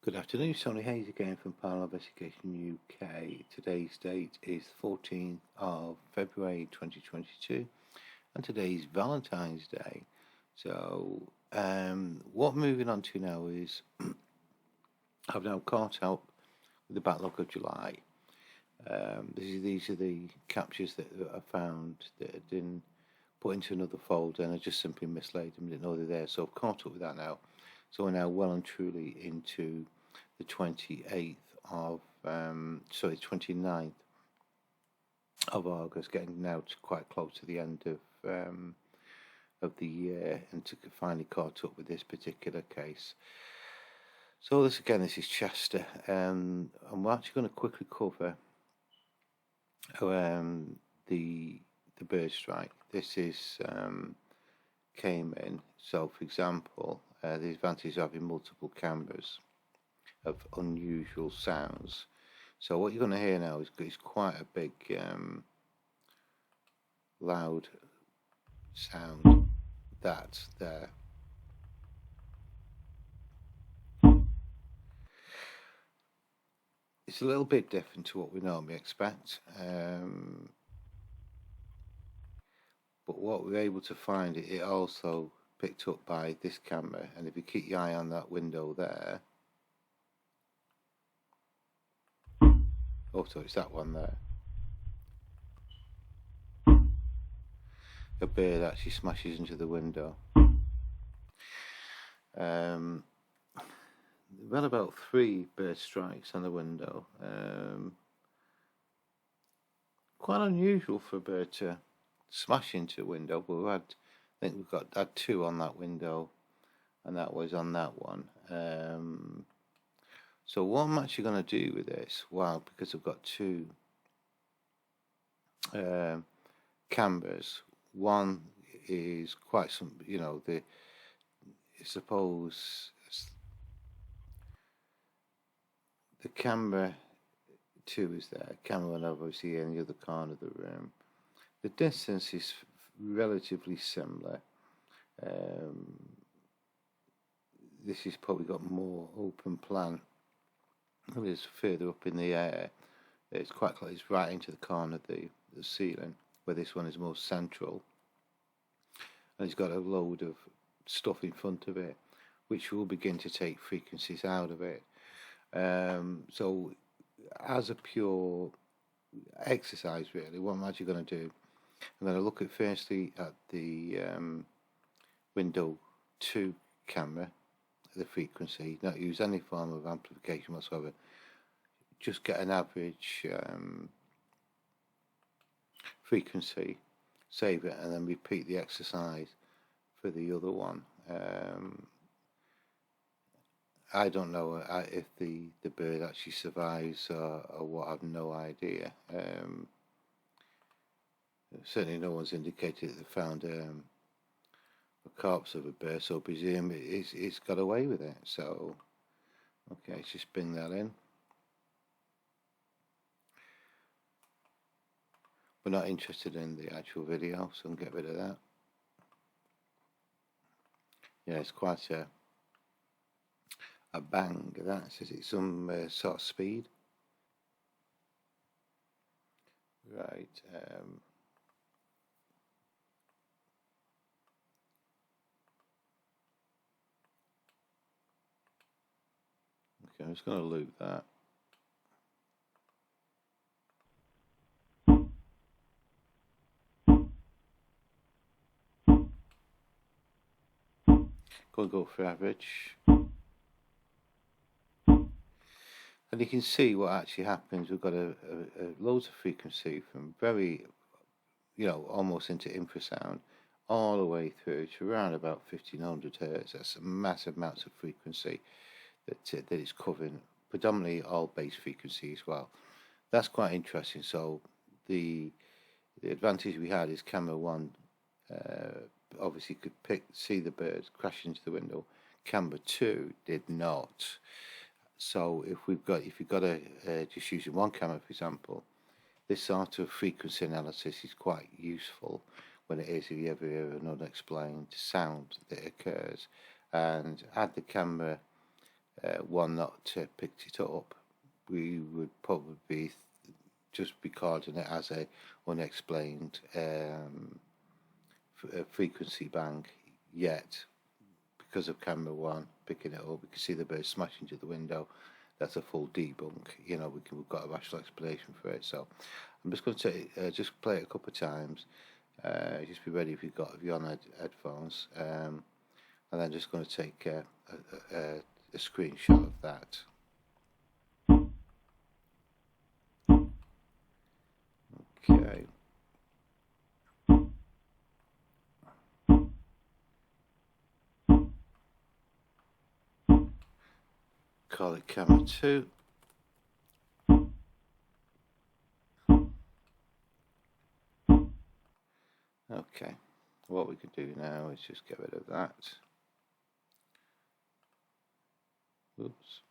Good afternoon, Tony Hayes again from Paranormal Investigation UK. Today's date is 14th of February 2022 and today's Valentine's Day. So what I'm moving on to now is I've now caught up with the backlog of July. These are the captures that I found that had been put into another folder and I just simply mislaid them, didn't know they're there. So I've caught up with that now. So we're now well and truly into the 29th of August, getting now to quite close to the end of the year, and to finally caught up with this particular case. So this is Chester, and we're actually going to quickly cover the bird strike. This is came in. So, for example, the advantage of having multiple cameras of unusual sounds. So what you're going to hear now is quite a big loud sound that's there. It's a little bit different to what we normally expect, but what we're able to find, it also picked up by this camera, and if you keep your eye on that window there, oh, so it's that one there. A bird actually smashes into the window. We've had about 3 bird strikes on the window. Quite unusual for a bird to smash into a window, but I think we've had 2 on that window, and that was on that one. So what I'm actually going to do with this, well, because I've got 2 cameras. One is quite some, I suppose the camera 2 is there. Camera 1 obviously in the other corner of the room. The distance is relatively similar. This has probably got more open plan. It's further up in the air. It's quite close. It's right into the corner of the ceiling, where this one is more central. And it's got a load of stuff in front of it, which will begin to take frequencies out of it. So, as a pure exercise, really, what I'm actually going to do, I'm going to look at firstly at the window 2 camera, the frequency, not use any form of amplification whatsoever, just get an average frequency, save it, and then repeat the exercise for the other one. I don't know if the bird actually survives or what. I've no idea. Certainly no one's indicated that they found a corpse of a bird, so I presume it's got away with it. So, okay, let's just bring that in. We're not interested in the actual video, so I'll get rid of that. Yeah, it's quite a bang. That says it's some sort of speed. Right. Okay, I'm just going to loop that. Go for average, and you can see what actually happens. We've got a loads of frequency from very, almost into infrasound, all the way through to around about 1500 hertz. That's massive amounts of frequency that is covering, predominantly all bass frequency as well. That's quite interesting. So the advantage we had is camera 1 obviously could see the birds crash into the window. Camera 2 did not. So if you've got just using one camera, for example, this sort of frequency analysis is quite useful when it is if you ever hear an unexplained sound that occurs. And add the camera one not picked it up, we would probably just be carding it as a unexplained frequency bang. Yet, because of camera one picking it up, we can see the bird smash into the window. That's a full debunk. We've got a rational explanation for it. So I'm just going to just play it a couple of times. Just be ready if you're on headphones, and then just going to take a screenshot of that. Okay. Call it camera 2. Okay, what we can do now is just get rid of that. Oops.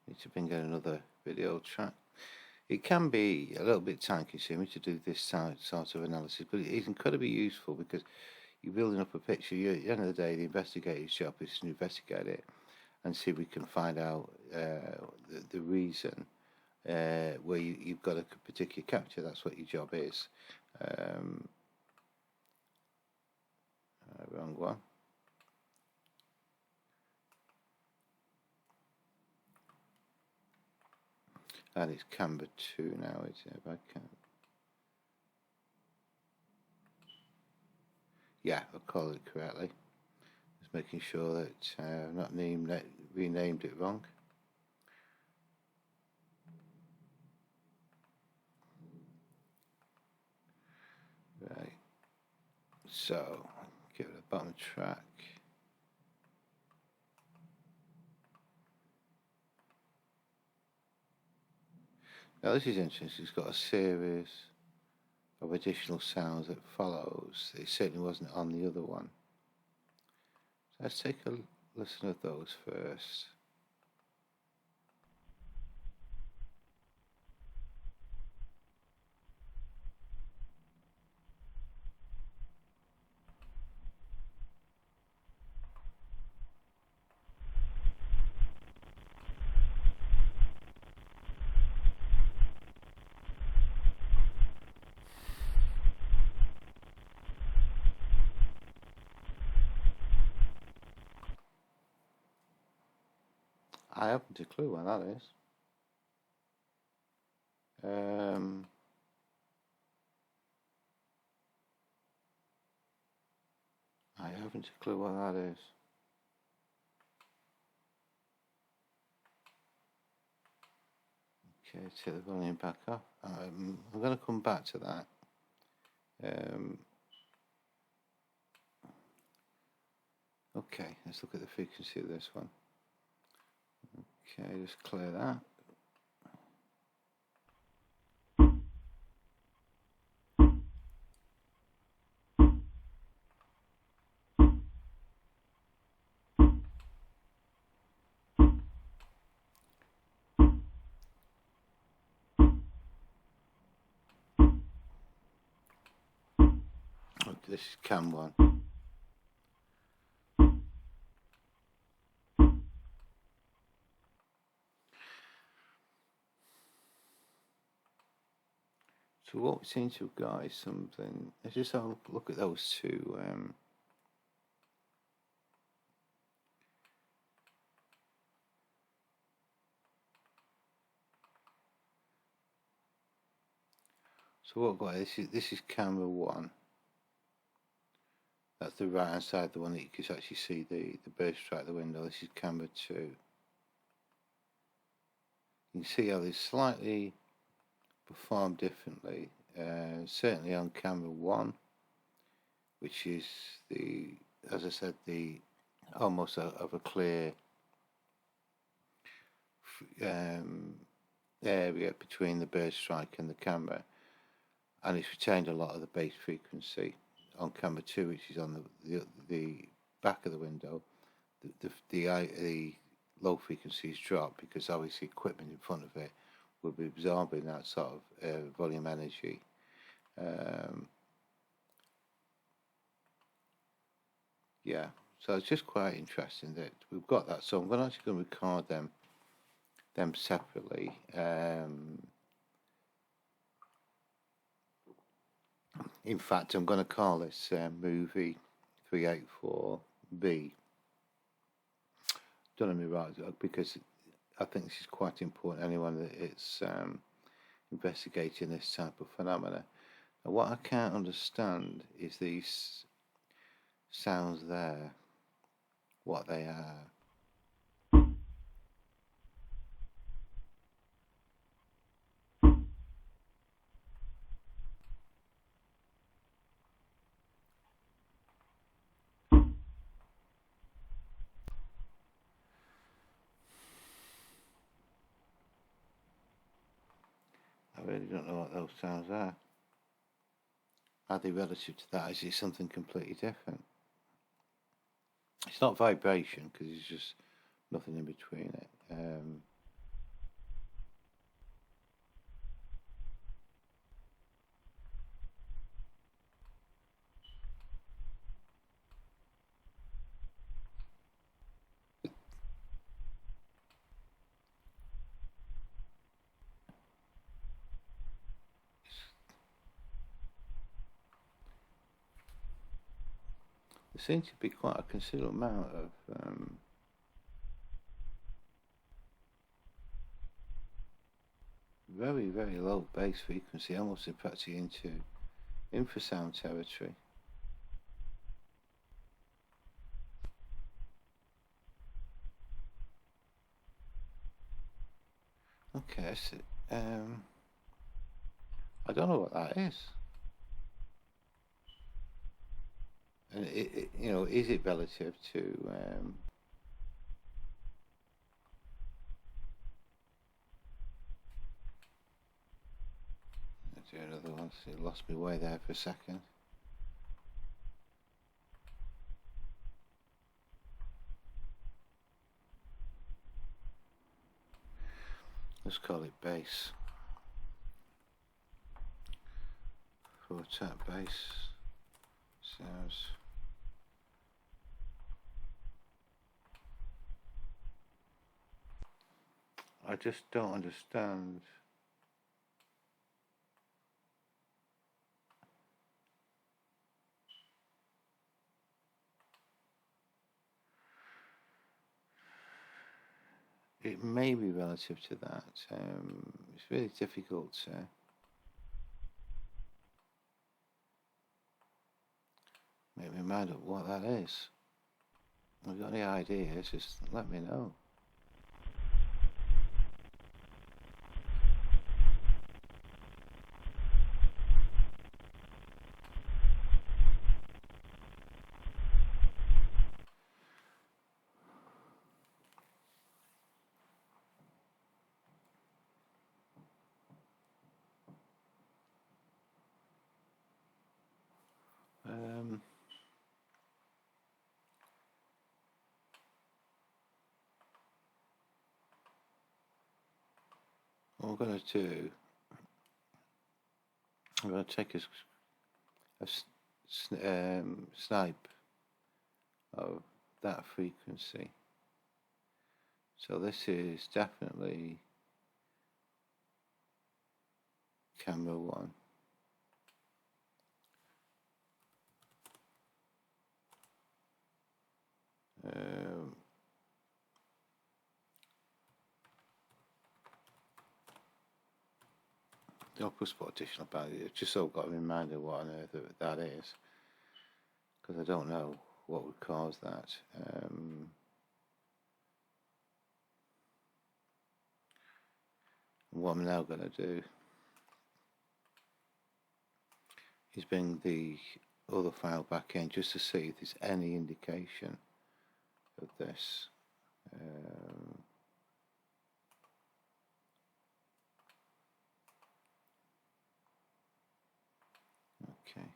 Need to bring in another video track. It can be a little bit time consuming to do this sort of analysis, but it is incredibly useful because you're building up a picture. At the end of the day, the investigator's job is to investigate it and see if we can find out the reason where you've got a particular capture. That's what your job is. Wrong one. And it's camera 2 now, is it? If I can. Yeah, I'll call it correctly. Just making sure that I've not renamed it wrong. Right. So, give it a bottom track. Now this is interesting. It's got a series of additional sounds that follows. It certainly wasn't on the other one. So let's take a listen of those first. I haven't a clue what that is. I haven't a clue what that is. Okay, take the volume back up. I'm going to come back to that. Okay, let's look at the frequency of this one. Okay, just clear that. This is cam 1. So what we seem to have got is something. Let's just have a look at those two. So what I've got, this is camera 1. That's the right hand side, the one that you can actually see the bird strike the window. This is camera 2. You can see how they slightly perform differently. Certainly on camera 1, which is as I said, the almost of a clear area between the bird strike and the camera, and it's retained a lot of the base frequency. On camera 2, which is on the back of the window, the low frequencies drop because obviously equipment in front of it will be absorbing that sort of volume energy. Yeah, so it's just quite interesting that we've got that. So I'm actually going to record them separately. In fact, I'm going to call this movie 384B. Don't let me write it, because I think this is quite important. Anyone that is investigating this type of phenomena. And what I can't understand is these sounds there, what they are. I really don't know what those sounds are. Are they relative to that? Is it something completely different? It's not vibration, because it's just nothing in between it. There seems to be quite a considerable amount of very, very low bass frequency, almost practically into infrasound territory. Okay, so, I don't know what that is. And is it relative to let's do another one. So it lost me way there for a second. Let's call it bass. For tap bass sounds. I just don't understand. It may be relative to that. It's really difficult to make me mind up what that is. If you've got any ideas, just let me know. What I'm going to do, I'm going to take a snipe of that frequency. So this is definitely camera 1. The upper spot additional value, just so I've got a reminder what on earth that is, because I don't know what would cause that. What I'm now going to do is bring the other file back in just to see if there's any indication of this. Okay.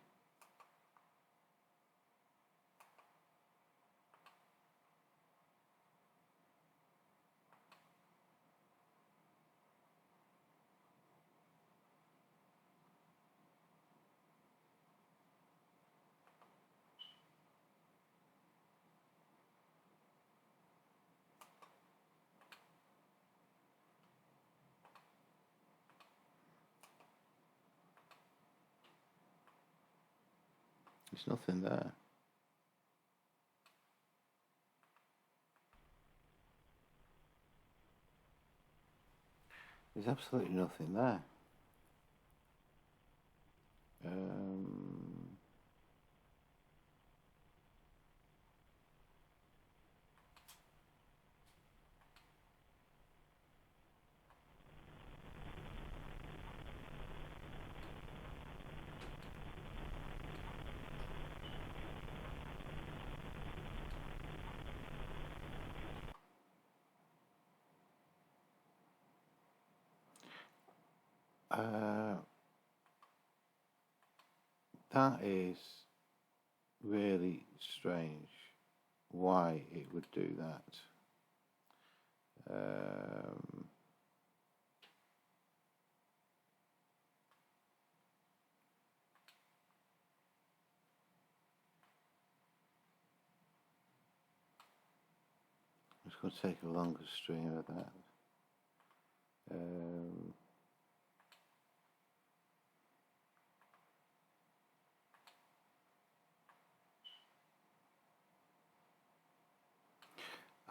There's nothing there. There's absolutely nothing there. That is really strange. Why it would do that? I'm just going to take a longer stream of that.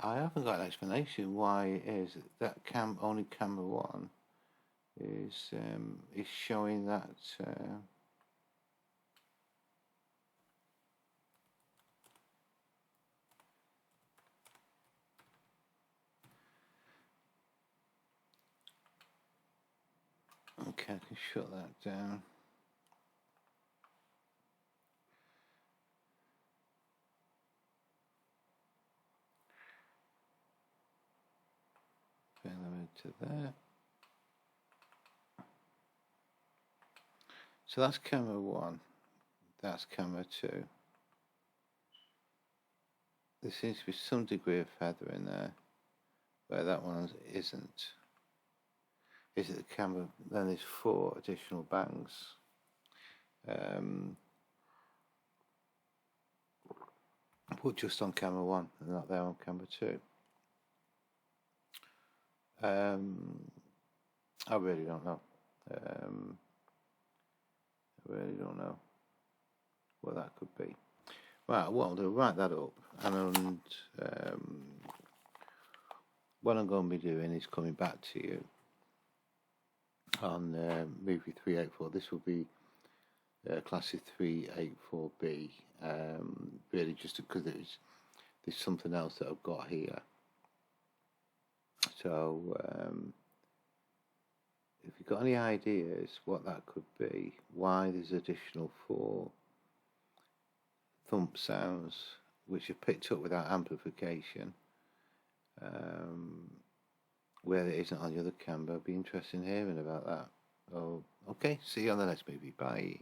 I haven't got an explanation why it is that only camera 1 is showing that. Okay, I can shut that down. Bring them into there. So that's camera 1. That's camera 2. There seems to be some degree of feather in there, where that one isn't. Is it the camera? Then there's 4 additional bangs. Put just on camera 1 and not there on camera 2. I really don't know. I really don't know what that could be. Right, what I'll do, write that up, and what I'm going to be doing is coming back to you on movie 384. This will be classes 384B, really just because there's something else that I've got here. So if you've got any ideas what that could be, why there's additional 4 thump sounds which are picked up without amplification, where it isn't on the other camera, I'd be interested in hearing about that. Oh, okay, see you on the next movie. Bye.